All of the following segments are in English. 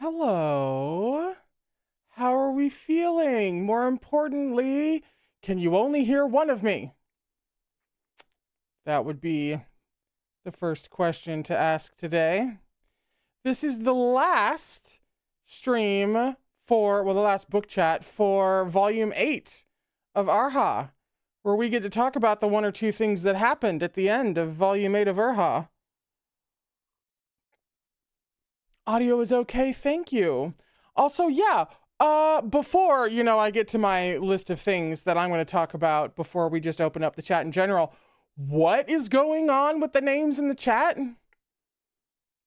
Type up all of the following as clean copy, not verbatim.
Hello. How are we feeling? More importantly, can you only hear one of me? That would be the first question to ask today. This is the last stream for, well, the last book chat for Volume 8 of Erha, where we get to talk about the one or two things that happened at the end of Volume 8 of Erha. Audio is okay, thank you. Also, yeah, before, I get to my list of things that I'm going to talk about before we just open up the chat in general, what is going on with the names in the chat?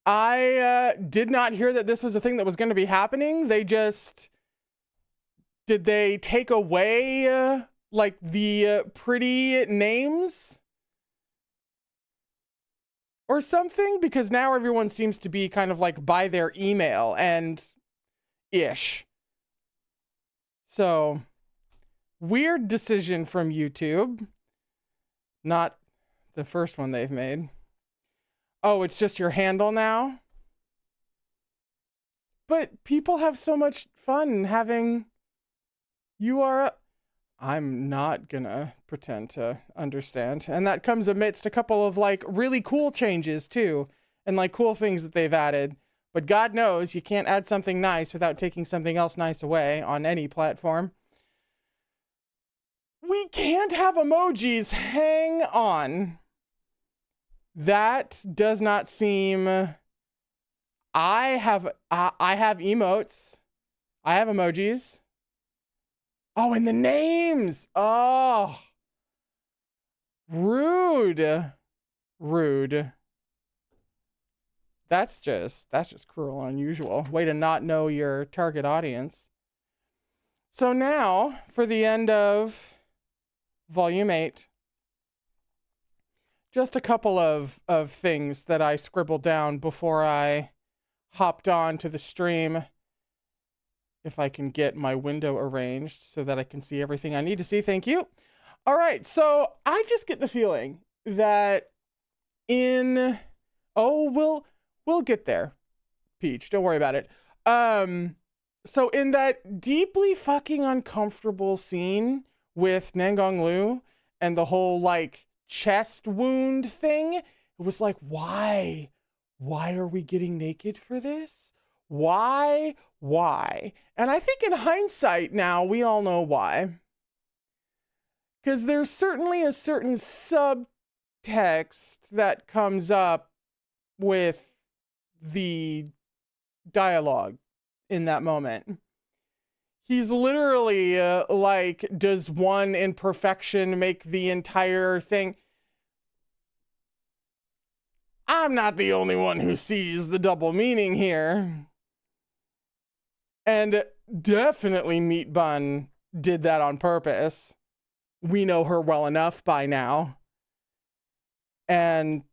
I did not hear that this was a thing that was going to be happening. Did they take away, like, the pretty names? Or something? Because now everyone seems to be kind of like by their email and ish. So, weird decision from YouTube. Not the first one they've made. Oh, it's just your handle now? But people have so much fun having URL. I'm not gonna pretend to understand. And that comes amidst a couple of like really cool changes too. And like cool things that they've added. But God knows you can't add something nice without taking something else nice away on any platform. We can't have emojis. Hang on. That does not seem... I have emotes. I have emojis. Oh, and the names. Oh. Rude. Rude. That's just cruel and unusual. Way to not know your target audience. So now, for the end of Volume 8, just a couple of things that I scribbled down before I hopped on to the stream. If I can get my window arranged so that I can see everything I need to see. Thank you. All right, so I just get the feeling that we'll get there, Peach. Don't worry about it. So in that deeply fucking uncomfortable scene with Nangong Lu and the whole like chest wound thing, it was like, why? Why are we getting naked for this? Why? And I think in hindsight now, we all know why. Because there's certainly a certain subtext that comes up with the dialogue in that moment. He's literally like, does one imperfection make the entire thing? I'm not the only one who sees the double meaning here. And definitely Meat Bun did that on purpose. We know her well enough by now. And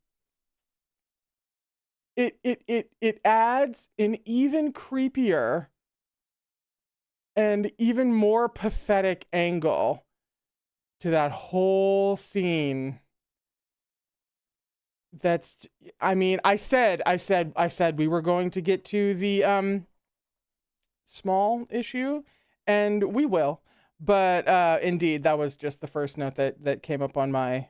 it adds an even creepier and even more pathetic angle to that whole scene. I said we were going to get to the small issue, and we will. But indeed, that was just the first note that came up on my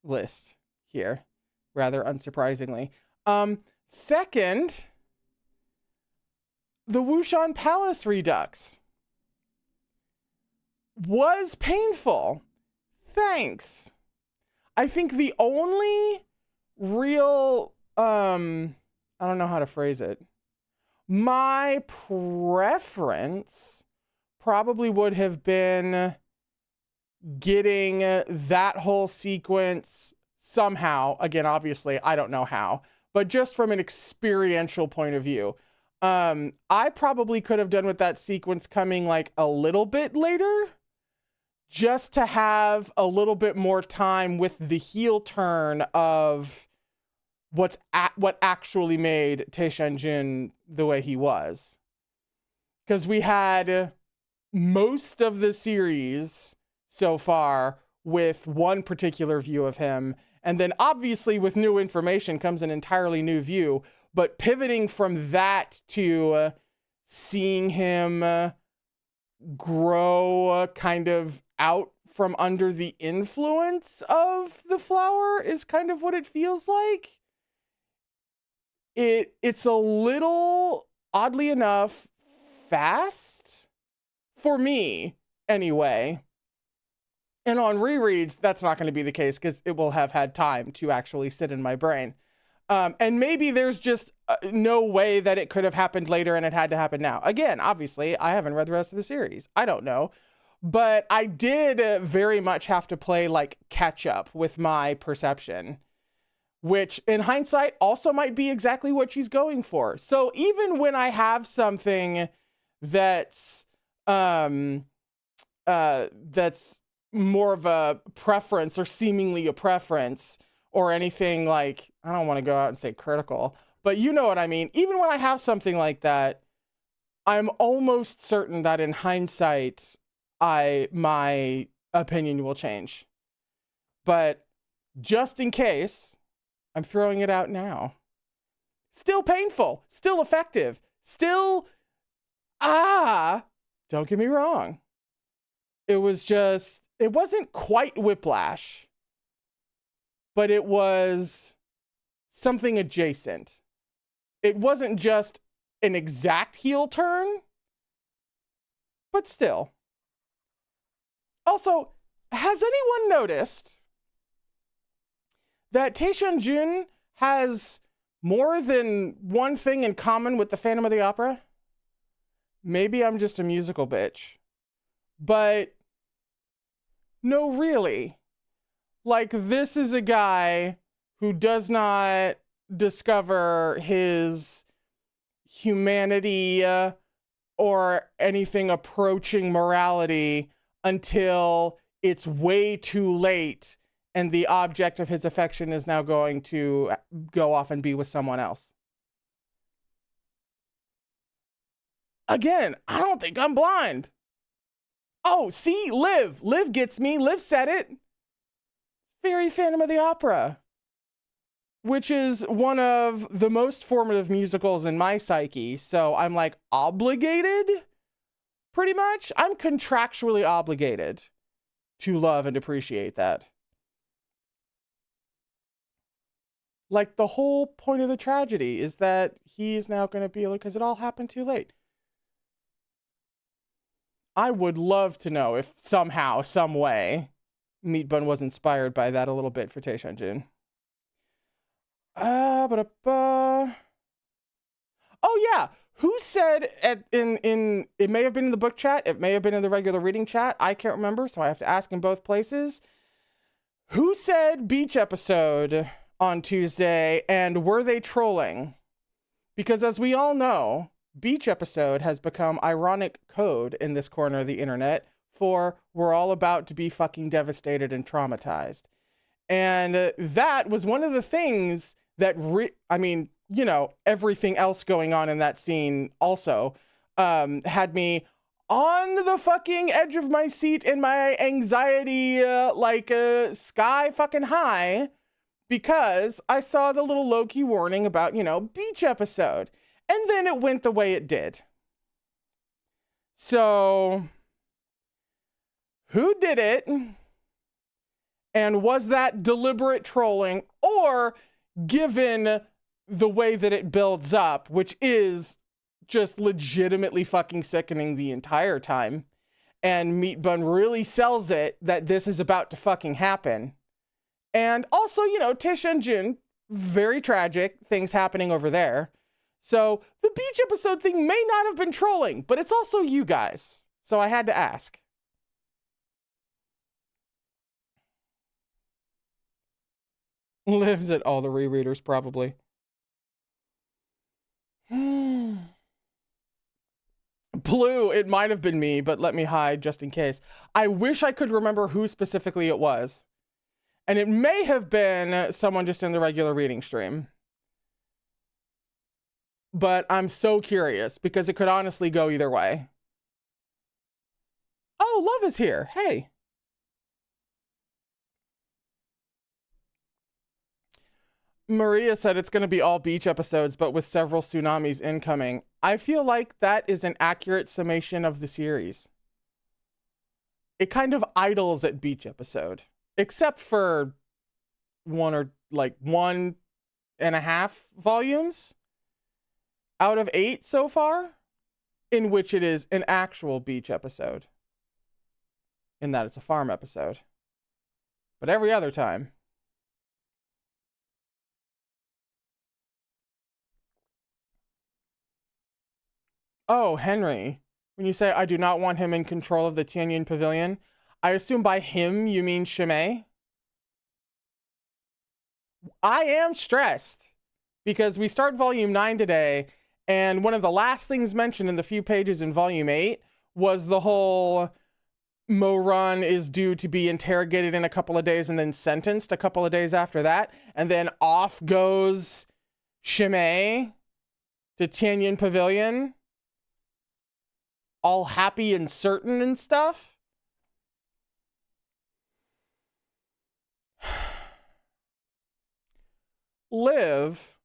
list here, rather unsurprisingly. Second, the Wushan Palace Redux was painful. Thanks. I think the only real, I don't know how to phrase it. My preference probably would have been getting that whole sequence somehow. Again, obviously, I don't know how, but just from an experiential point of view. I probably could have done with that sequence coming like a little bit later, just to have a little bit more time with the heel turn of what actually made Taxian-jun the way he was. Because we had most of the series so far with one particular view of him, and then obviously with new information comes an entirely new view, but pivoting from that to seeing him grow kind of out from under the influence of the flower is kind of what it feels like. it's a little, oddly enough, fast for me anyway. And on rereads, that's not going to be the case because it will have had time to actually sit in my brain. And maybe there's just no way that it could have happened later and it had to happen now. Again, obviously, I haven't read the rest of the series. I don't know. But I did very much have to play like catch up with my perception, which in hindsight also might be exactly what she's going for. So even when I have something that's more of a preference or seemingly a preference or anything like, I don't want to go out and say critical, but you know what I mean. Even when I have something like that, I'm almost certain that in hindsight, my opinion will change. But just in case, I'm throwing it out now. Still painful, still effective, still, don't get me wrong. It wasn't quite whiplash, but it was something adjacent. It wasn't just an exact heel turn, but still. Also, has anyone noticed that Taxian-jun has more than one thing in common with the Phantom of the Opera? Maybe I'm just a musical bitch, but no, really. Like, this is a guy who does not discover his humanity or anything approaching morality until it's way too late and the object of his affection is now going to go off and be with someone else. Again, I don't think I'm blind. Oh, see, Liv gets me. Liv said it. Very Phantom of the Opera, which is one of the most formative musicals in my psyche. So I'm like obligated, pretty much. I'm contractually obligated to love and appreciate that. Like, the whole point of the tragedy is that he's now going to be like, because it all happened too late. I would love to know if somehow, some way, Meat Bun was inspired by that a little bit for Taxian-jun. Oh yeah, who said in it may have been in the book chat, it may have been in the regular reading chat, I can't remember, so I have to ask in both places. Who said beach episode on Tuesday, and were they trolling? Because as we all know, beach episode has become ironic code in this corner of the internet for we're all about to be fucking devastated and traumatized. And that was one of the things that, everything else going on in that scene also had me on the fucking edge of my seat and my anxiety sky fucking high, because I saw the little low-key warning about, beach episode. And then it went the way it did. So, who did it? And was that deliberate trolling? Or, given the way that it builds up, which is just legitimately fucking sickening the entire time, and Meat Bun really sells it that this is about to fucking happen. And also, Taxian-jun, very tragic things happening over there. So the beach episode thing may not have been trolling, but it's also you guys. So I had to ask. Lives at all the rereaders, probably. Blue, it might have been me, but let me hide just in case. I wish I could remember who specifically it was. And it may have been someone just in the regular reading stream. But I'm so curious because it could honestly go either way. Oh, Love is here. Hey. Maria said it's going to be all beach episodes, but with several tsunamis incoming. I feel like that is an accurate summation of the series. It kind of idles at beach episode, except for 1.5 volumes. out of 8 so far in which it is an actual beach episode, in that it's a farm episode. But every other time, oh, Henry, when you say I do not want him in control of the Taxian-jun Pavilion, I assume by him you mean Shimei? I am stressed because we start volume 9 today, and one of the last things mentioned in the few pages in volume 8 was the whole Mo-run is due to be interrogated in a couple of days and then sentenced a couple of days after that, and then off goes Shimei to Taxian-jun Pavilion, all happy and certain and stuff. Liv,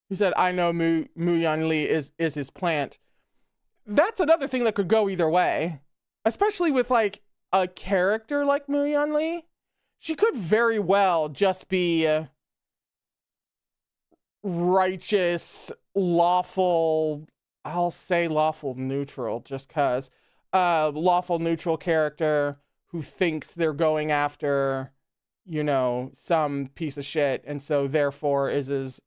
he said, I know Mu-yan Lee is his plant. That's another thing that could go either way, especially with like a character like Mu-yan Lee. She could very well just be righteous, lawful, I'll say lawful neutral just because, lawful neutral character who thinks they're going after, you know, some piece of shit, and so therefore is as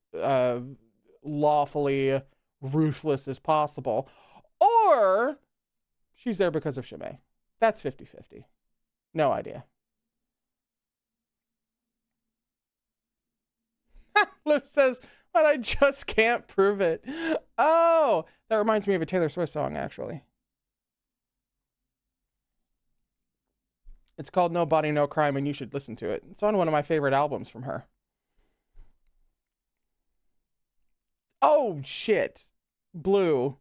lawfully ruthless as possible. Or she's there because of Shimei. That's 50-50. No idea. Liv says, but I just can't prove it. Oh, that reminds me of a Taylor Swift song, actually. It's called No Body, No Crime, and you should listen to it. It's on one of my favorite albums from her. Oh, shit. Blue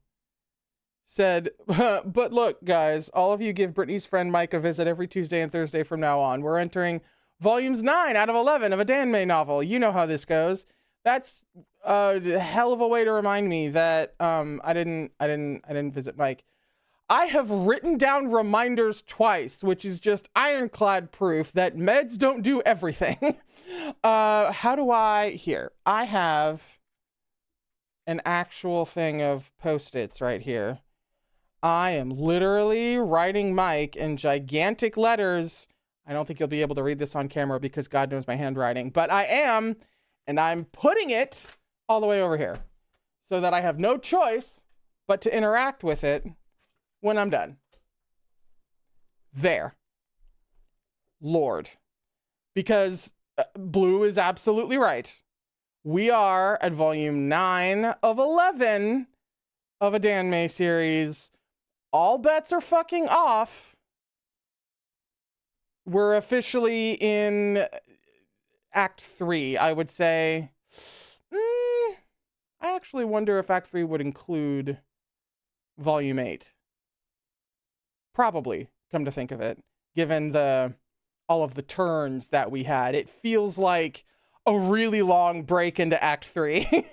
said, but look, guys, all of you give Brittany's friend Mike a visit every Tuesday and Thursday from now on. We're entering volumes 9 out of 11 of a Danmei novel. You know how this goes. That's a hell of a way to remind me that I didn't visit Mike. I have written down reminders twice, which is just ironclad proof that meds don't do everything. How do I, here, I have an actual thing of Post-its right here. I am literally writing Mike in gigantic letters. I don't think you'll be able to read this on camera because God knows my handwriting, but I am, and I'm putting it all the way over here so that I have no choice but to interact with it when I'm done. There. Lord. Because Blue is absolutely right. We are at volume 9 of 11 of a Danmei series. All bets are fucking off. We're officially in Act 3, I would say. I actually wonder if Act 3 would include volume 8. Probably, come to think of it, given all of the turns that we had. It feels like a really long break into Act 3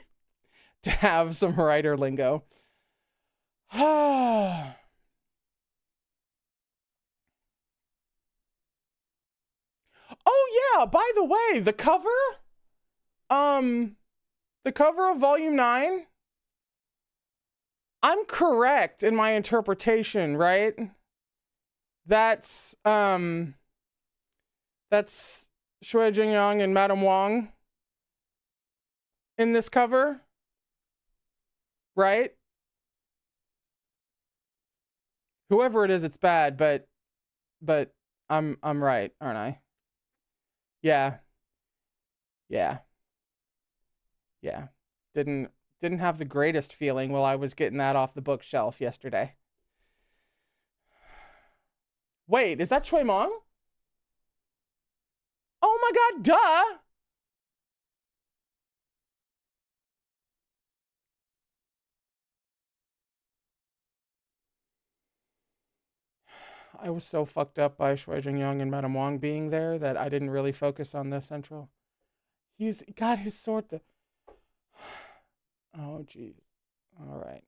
to have some writer lingo. Oh yeah, by the way, the cover of volume 9, I'm correct in my interpretation, right? That's Shui Jingyang and Madame Wong in this cover, right? Whoever it is, it's bad, but I'm right, aren't I? Yeah. Didn't have the greatest feeling while I was getting that off the bookshelf yesterday. Wait, is that Shui Mong? Oh my god, duh! I was so fucked up by Shui Jingyang and Madame Wong being there that I didn't really focus on the central. He's got his sword. Oh, jeez. All right.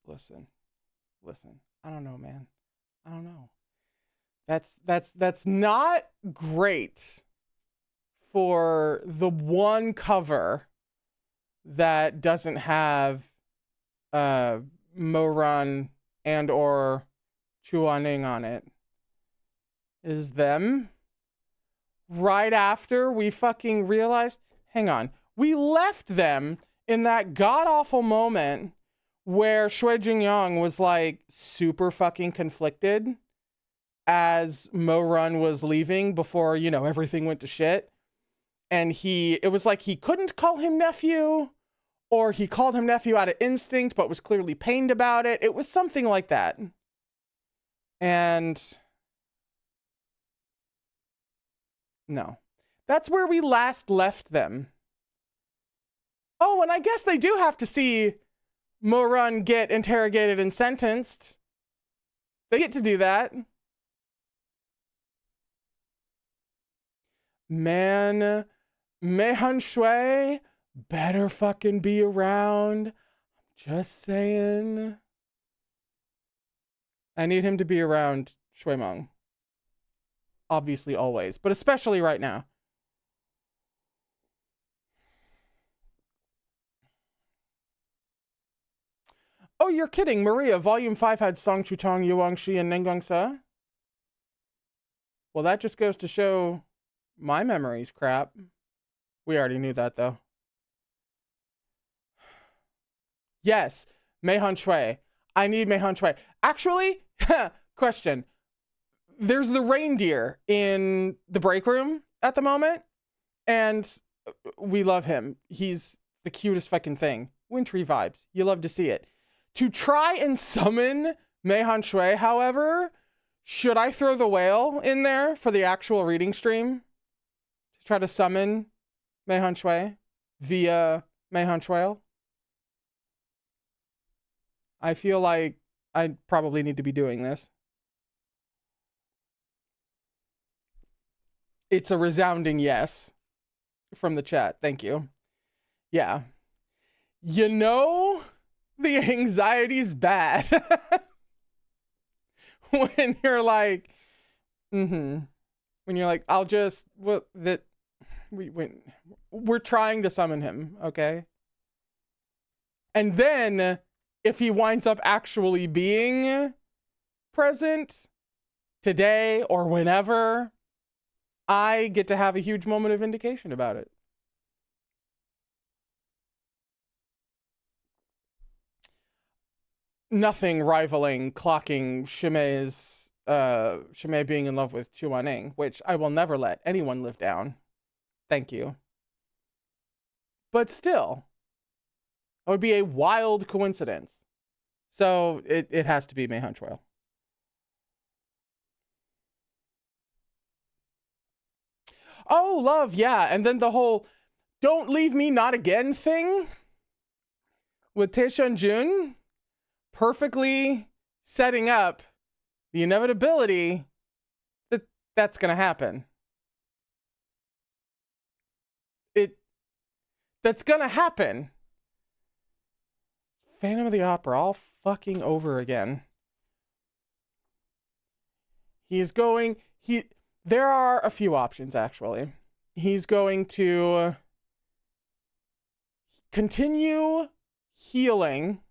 Listen. I don't know, man. I don't know. That's not great for the one cover that doesn't have Mo-run and or Chuaning on it is them. Right after we fucking realized, hang on, we left them in that god-awful moment where Shui Jingyang was like super fucking conflicted as Mo-run was leaving before, you know, everything went to shit. And it was like he couldn't call him nephew, or he called him nephew out of instinct, but was clearly pained about it. It was something like that. And no, that's where we last left them. Oh, and I guess they do have to see Mo-run get interrogated and sentenced. They get to do that. Man, Meihan Shui better fucking be around. Just saying. I need him to be around Shui Meng. Obviously always, but especially right now. Oh, you're kidding. Maria, Volume 5 had Song Chutong, Yuangshi, and Nengongsa. Well, that just goes to show my memory's crap. We already knew that, though. Yes, Meihan Shui. I need Meihan Shui. Actually, question. There's the reindeer in the break room at the moment, and we love him. He's the cutest fucking thing. Wintry vibes. You love to see it. To try and summon Meihan Shui, however, should I throw the whale in there for the actual reading stream? To try to summon Meihan Shui via Meihan Shui? I feel like I probably need to be doing this. It's a resounding yes from the chat. Thank you. Yeah. You know, the anxiety's bad. When you're like, when you're like, I'll just, we're trying to summon him, okay? And then, if he winds up actually being present today or whenever, I get to have a huge moment of vindication about it. Nothing rivaling clocking Shimei being in love with Chuaning, which I will never let anyone live down. Thank you. But still, it would be a wild coincidence. So it has to be Meihan Shui. Oh, love, yeah. And then the whole "don't leave me not again" thing with Taxian-jun, perfectly setting up the inevitability that that's going to happen. That's going to happen. Phantom of the Opera all fucking over again. There are a few options, actually. He's going to continue healing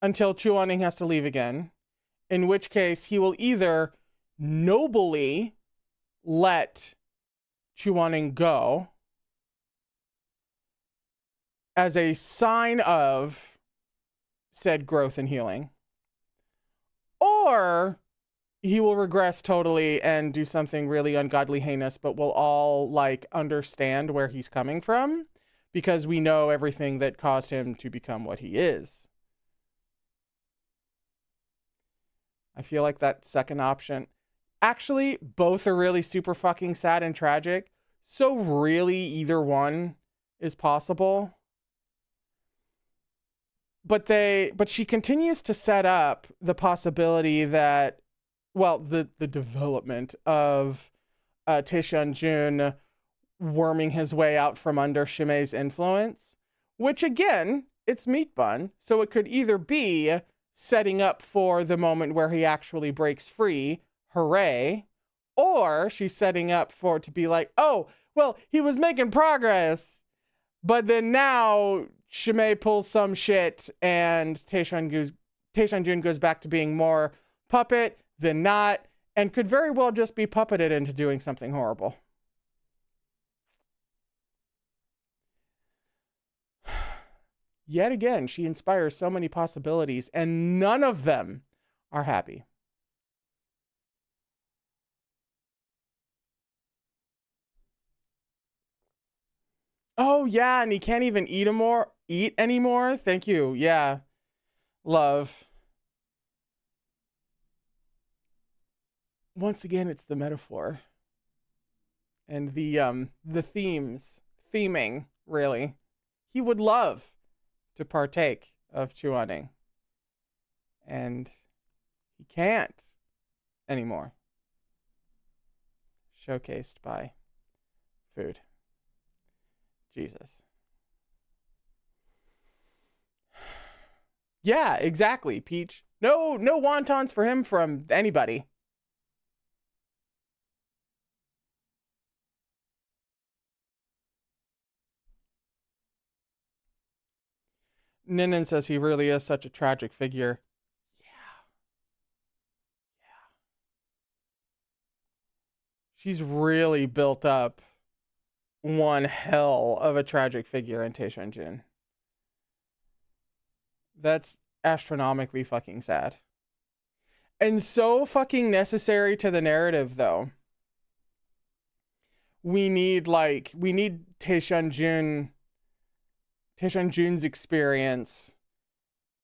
until Chuaning has to leave again, in which case he will either nobly let Chuaning go as a sign of said growth and healing, or he will regress totally and do something really ungodly heinous, but we'll all like understand where he's coming from because we know everything that caused him to become what he is. I feel like that second option, actually, both are really super fucking sad and tragic. So really either one is possible. But she continues to set up the possibility that, well, the development of Taxian-jun worming his way out from under Shimei's influence, which again, it's meat bun, so it could either be setting up for the moment where he actually breaks free, hooray, or she's setting up for it to be like, oh, Well, he was making progress, but then now Shimei pulls some shit and Taxian-jun goes back to being more puppet than not, and could very well just be puppeted into doing something horrible. Yet again, she inspires so many possibilities, and none of them are happy. Oh yeah, and he can't even eat anymore. Thank you. Yeah. Love. Once again, it's the metaphor. And the theming, really. He would love to partake of chuaning. And he can't anymore. Showcased by food. Jesus. Yeah, exactly, Peach. No wontons for him from anybody. Ninan says he really is such a tragic figure. Yeah. She's really built up one hell of a tragic figure in Taxian-jun. That's astronomically fucking sad. And so fucking necessary to the narrative, though. We need Taxian-jun's experience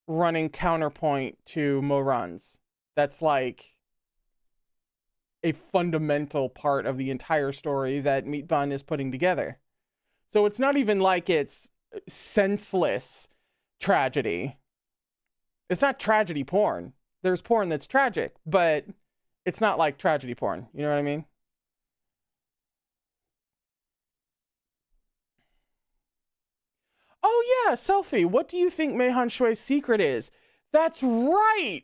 running counterpoint to Moran's. That's like a fundamental part of the entire story that Meat Bun is putting together. So it's not even like it's senseless tragedy. It's not tragedy porn. There's porn that's tragic, but it's not like tragedy porn. You know what I mean? Oh yeah, Selfie. What do you think Mei Han Shui's secret is? That's right.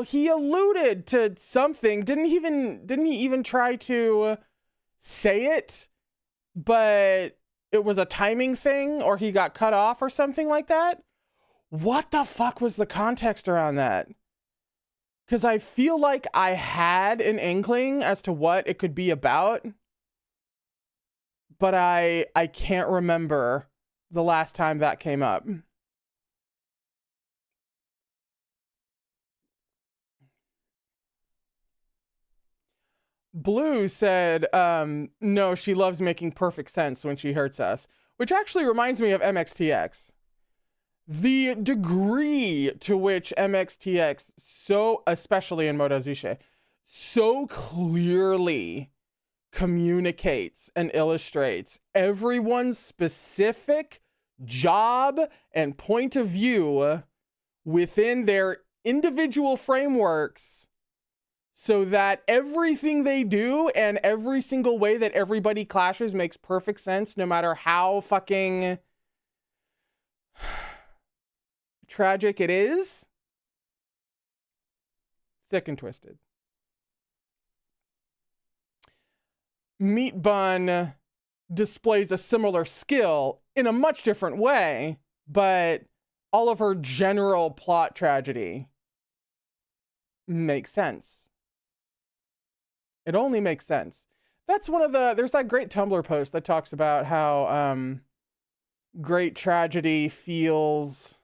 He alluded to something. Didn't he even try to say it? But it was a timing thing, or he got cut off or something like that. What the fuck was the context around that? Because I feel like I had an inkling as to what it could be about, but I can't remember the last time that came up. Blue said, no, she loves making perfect sense when she hurts us, which actually reminds me of MXTX. The degree to which MXTX, so especially in Modazushi, so clearly communicates and illustrates everyone's specific job and point of view within their individual frameworks, so that everything they do and every single way that everybody clashes makes perfect sense, no matter how fucking tragic it is. Sick and twisted. Meat Bun displays a similar skill in a much different way, but all of her general plot tragedy makes sense. It only makes sense. That's one of there's that great Tumblr post that talks about how great tragedy feels,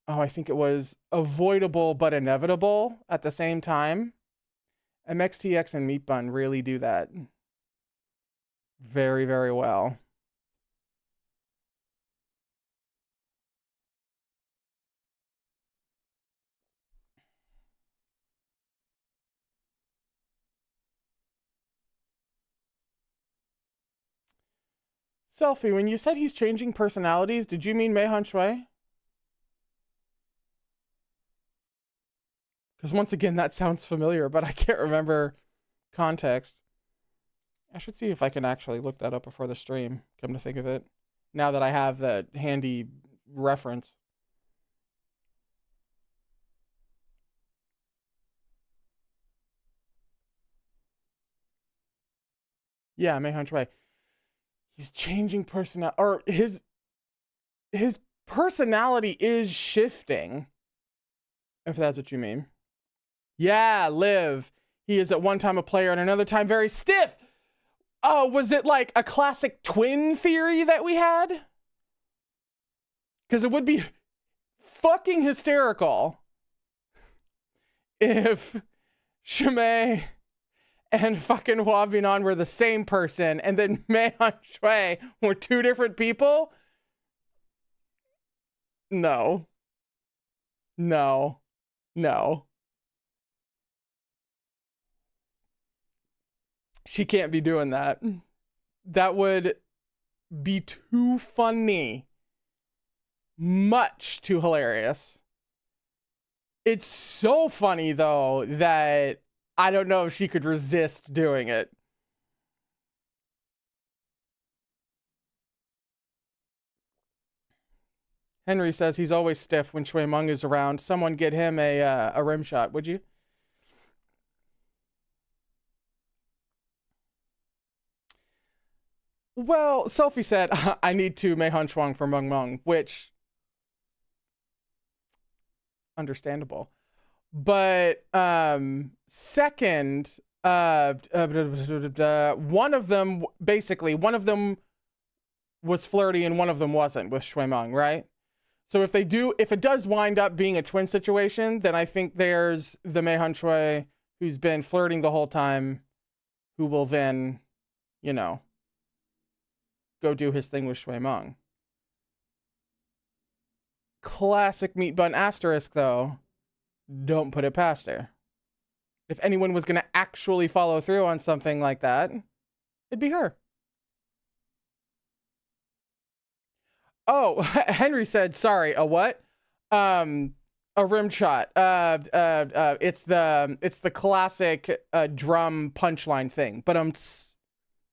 I think it was avoidable but inevitable at the same time. MXTX and Meat Bun really do that very, very well. Selfie, when you said he's changing personalities, did you mean Mei Han Shui? Because once again, that sounds familiar, but I can't remember context. I should see if I can actually look that up before the stream, come to think of it. Now that I have the handy reference. Yeah, Mei Shui. He's changing personality, or his personality is shifting, if that's what you mean. Yeah, Liv. He is at one time a player and another time very stiff. Oh, was it like a classic twin theory that we had? Because it would be fucking hysterical if Shimei and fucking Hua Binan were the same person and then Mei Shui were two different people. No. No. No. She can't be doing that. That would be too funny. Much too hilarious. It's so funny, though, that I don't know if she could resist doing it. Henry says he's always stiff when Shui Meng is around. Someone get him a rim shot, would you? Well, Sophie said, I need to Mei Han Shuang for Meng Meng, which, understandable. But second, one of them, basically, one of them was flirty and one of them wasn't with Shui Meng, right? So if it does wind up being a twin situation, then I think there's the Mei Han Shui who's been flirting the whole time, who will then, you know, go do his thing with Shui Meng. Classic meat bun asterisk, though. Don't put it past her. If anyone was going to actually follow through on something like that, it'd be her. Oh, Henry said, sorry, a what? A rim shot. It's the classic drum punchline thing, but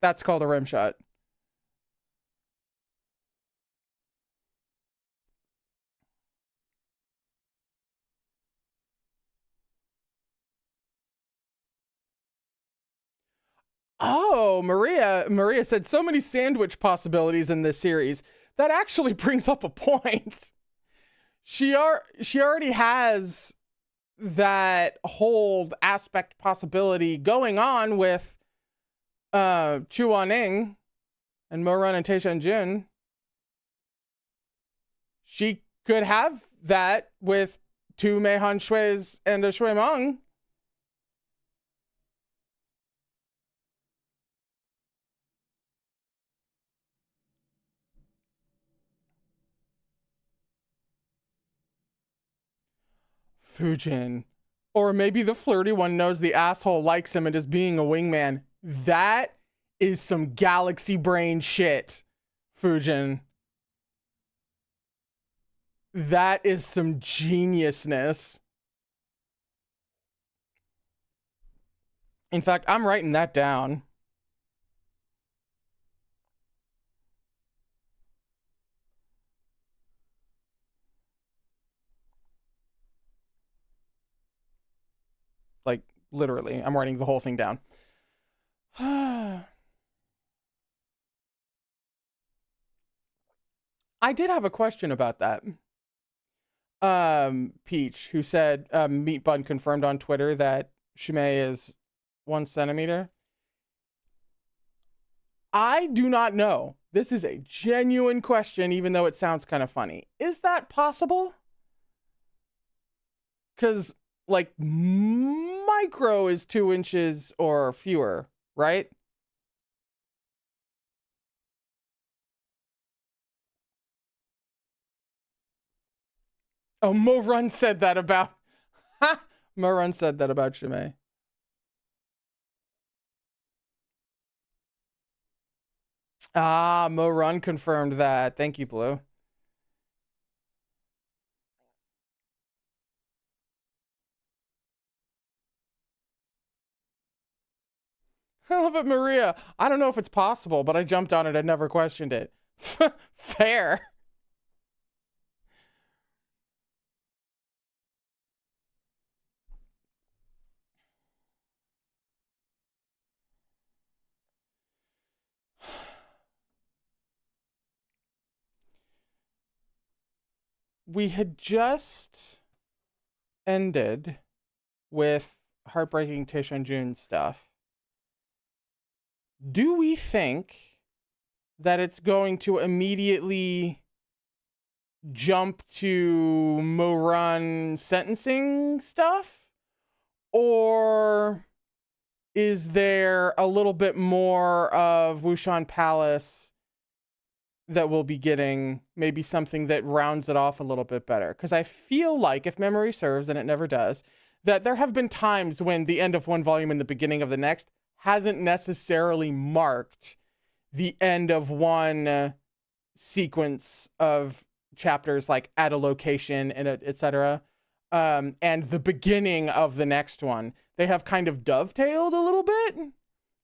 that's called a rim shot. Oh, Maria said so many sandwich possibilities in this series. That actually brings up a point. She already has that whole aspect possibility going on with Chu Waning and Mo Run and Taxian-jun. She could have that with two Mei Han Shuis and a Shui Meng. Fujin. Or maybe the flirty one knows the asshole likes him and is being a wingman. That is some galaxy brain shit, Fujin. That is some geniusness. In fact, I'm writing that down. Like, literally, I'm writing the whole thing down. I did have a question about that. Peach, who said Meat Bun confirmed on Twitter that Shimei is 1 centimeter. I do not know. This is a genuine question, even though it sounds kind of funny. Is that possible? Because, like, micro is 2 inches or fewer, right? Oh, Mo Run said that about... Ha! Mo Run said that about Shimei. Ah, Mo Run confirmed that. Thank you, Blue. I love it, Maria. I don't know if it's possible, but I jumped on it. I never questioned it. Fair. we had just ended with heartbreaking Taxian-jun stuff. Do we think that it's going to immediately jump to Morun sentencing stuff? Or is there a little bit more of Wushan Palace that we'll be getting, maybe something that rounds it off a little bit better? Because I feel like, if memory serves, and it never does, that there have been times when the end of one volume and the beginning of the next hasn't necessarily marked the end of one sequence of chapters, like at a location and etc. And the beginning of the next one. They have kind of dovetailed a little bit,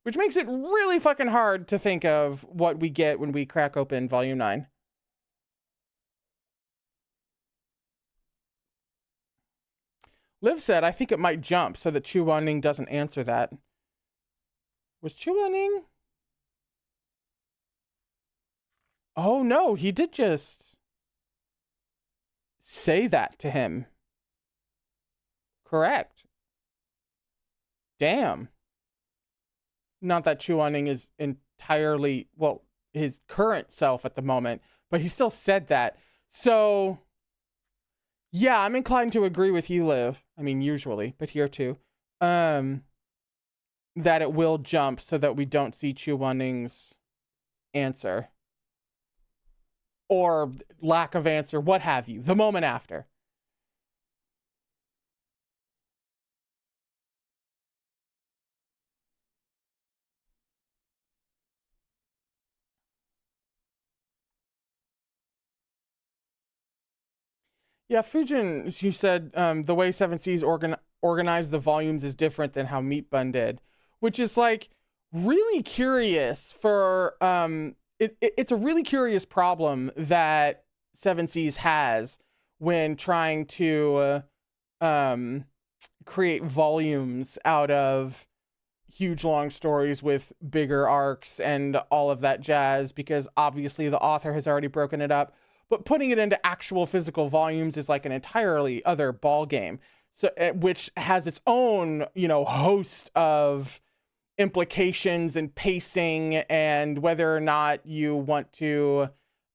which makes it really fucking hard to think of what we get when we crack open volume 9. Liv said, I think it might jump so that Chu Wanning doesn't answer that. Was Chu Wanning? Oh no, he did just say that to him. Correct. Damn. Not that Chu Wanning is entirely, well, his current self at the moment, but he still said that. So, yeah, I'm inclined to agree with you, Liv. I mean, usually, but here too. That it will jump so that we don't see Chu Wanning's answer. Or lack of answer, what have you, the moment after. Yeah, Fujin, you said the way Seven Seas organized the volumes is different than how Meat Bun did, which is like really curious for it's a really curious problem that Seven Seas has when trying to create volumes out of huge long stories with bigger arcs and all of that jazz, because obviously the author has already broken it up, but putting it into actual physical volumes is like an entirely other ball game. So, which has its own, host of implications and pacing, and whether or not you want to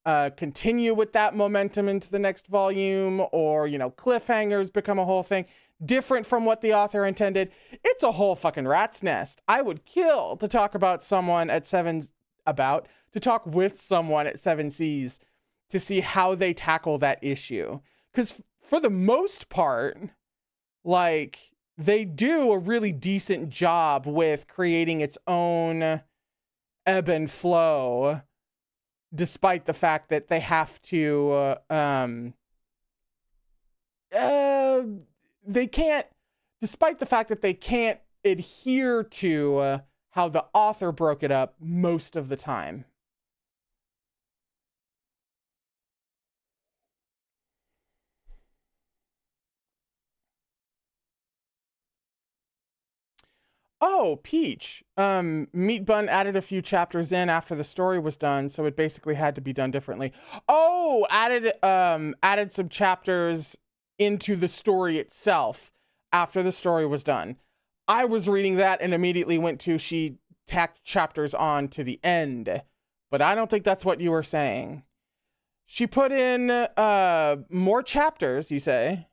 continue with that momentum into the next volume, or, cliffhangers become a whole thing different from what the author intended. It's a whole fucking rat's nest. I would kill to talk with someone at Seven Seas to see how they tackle that issue. Because for the most part, like, they do a really decent job with creating its own ebb and flow, despite the fact that they have to, despite the fact that they can't adhere to how the author broke it up most of the time. Oh, Peach. Meat Bun added a few chapters in after the story was done, so it basically had to be done differently. Oh, added some chapters into the story itself after the story was done. I was reading that and immediately went to she tacked chapters on to the end, but I don't think that's what you were saying. She put in more chapters, you say?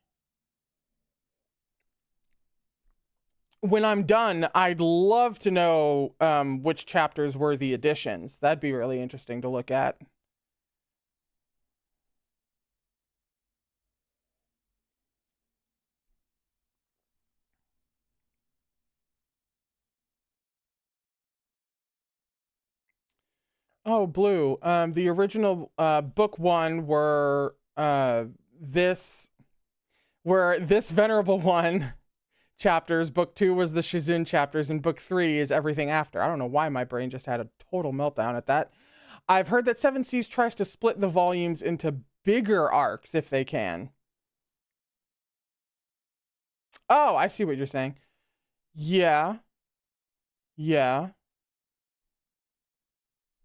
When I'm done, I'd love to know which chapters were the additions. That'd be really interesting to look at. Oh, Blue. The original book 1 were this Venerable One chapters. Book 2 was the Shizun chapters, and book 3 is everything after. I don't know why my brain just had a total meltdown at that. I've heard that Seven Seas tries to split the volumes into bigger arcs if they can. Oh, I see what you're saying. Yeah. Yeah.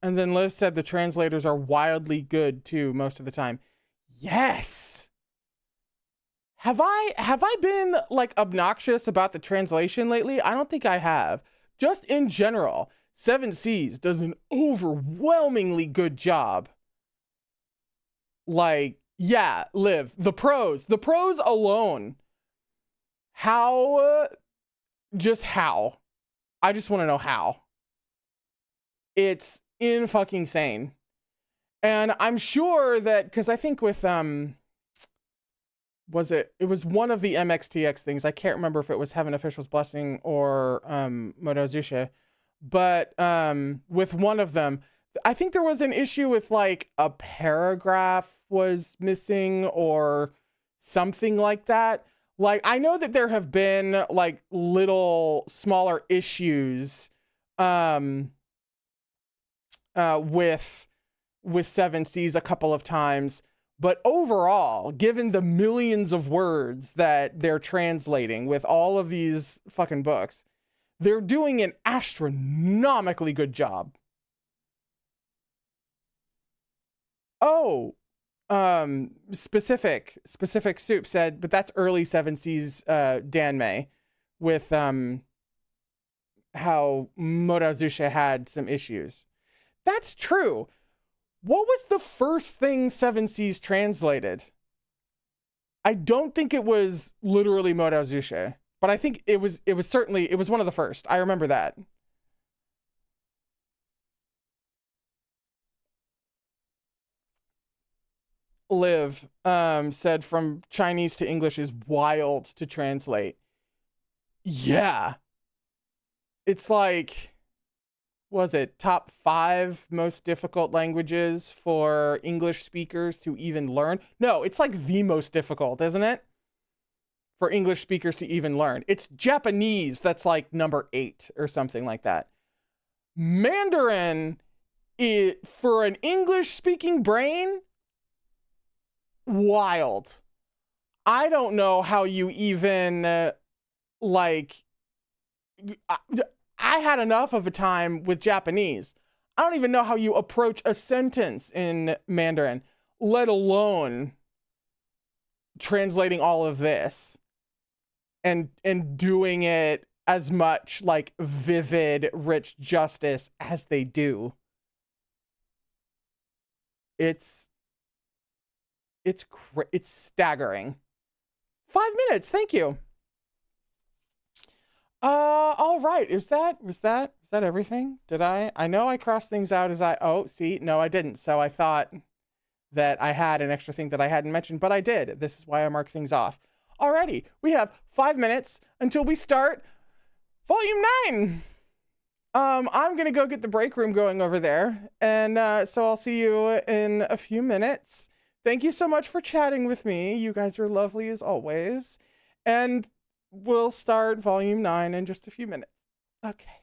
And then Liz said the translators are wildly good too most of the time. Yes. Have I been like obnoxious about the translation lately? I don't think I have. Just in general, Seven Seas does an overwhelmingly good job. Like, yeah, Liv, the pros alone. How? Just how? I just want to know how. It's in fucking sane. And I'm sure that, because I think with it was one of the MXTX things. I can't remember if it was Heaven Official's Blessing or Modozusha, but with one of them, I think there was an issue with like a paragraph was missing or something like that. Like, I know that there have been like little smaller issues with Seven Seas a couple of times, but overall, given the millions of words that they're translating with all of these fucking books, they're doing an astronomically good job. Oh, specific soup said, but that's early Seven Seas Danmei with how Modozusha had some issues. That's true. What was the first thing Seven Seas translated? I don't think it was literally Modozusha, but I think it was certainly one of the first. I remember that. Liv said from Chinese to English is wild to translate. Yeah. It's like, was it top 5 most difficult languages for English speakers to even learn? No, it's like the most difficult, isn't it? For English speakers to even learn. It's Japanese that's like number 8 or something like that. Mandarin, for an English speaking brain, wild. I don't know how you even like I had enough of a time with Japanese. I don't even know how you approach a sentence in Mandarin, let alone translating all of this and doing it as much like vivid, rich justice as they do. It's staggering. 5 minutes, thank you. All right. Was that everything? Did I know I crossed things out as oh, see, no, I didn't. So I thought that I had an extra thing that I hadn't mentioned, but I did. This is why I mark things off. Alrighty. We have 5 minutes until we start volume 9. I'm going to go get the break room going over there. And, so I'll see you in a few minutes. Thank you so much for chatting with me. You guys are lovely as always. And we'll start volume 9 in just a few minutes. Okay.